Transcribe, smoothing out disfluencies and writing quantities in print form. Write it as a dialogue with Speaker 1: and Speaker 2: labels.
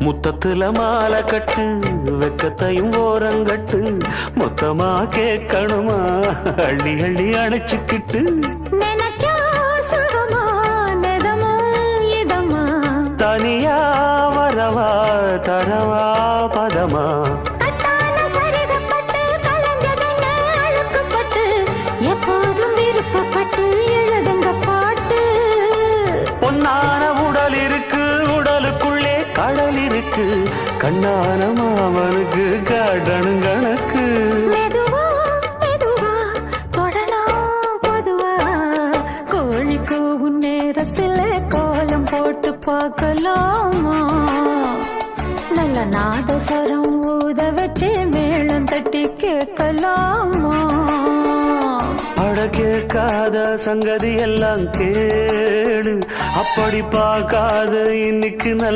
Speaker 1: முத்தத்துல மாலை கட்டு வெக்கத்தையும் ஓரங்கட்டு மொத்தமா கேட்கணுமா அள்ளி அள்ளி அணைச்சுக்கிட்டு தனியா வரவா தரவா பதமா
Speaker 2: எப்போதும் விருப்பப்பட்டு எழுதுங்க பாட்டு
Speaker 1: பொன்னான உடல் இருக்கு உடலுக்குள்ளே கடல் இருக்கு கண்ணான மாமனுக்கு காடணும் கணக்கு
Speaker 2: மெதுவா மெதுவா தொடலாம் பொதுவா கோழி கூவும் நேரத்தில் கோலம் போட்டு பார்க்கலாமா நல்ல நாதஸ்வரம் ஊத வச்சு மேளம் தட்டி கேட்கலாமா
Speaker 1: அட கேட்காத சங்கதி எல்லாம் கேடு அப்படி பார்க்காத இன்னைக்கு நல்ல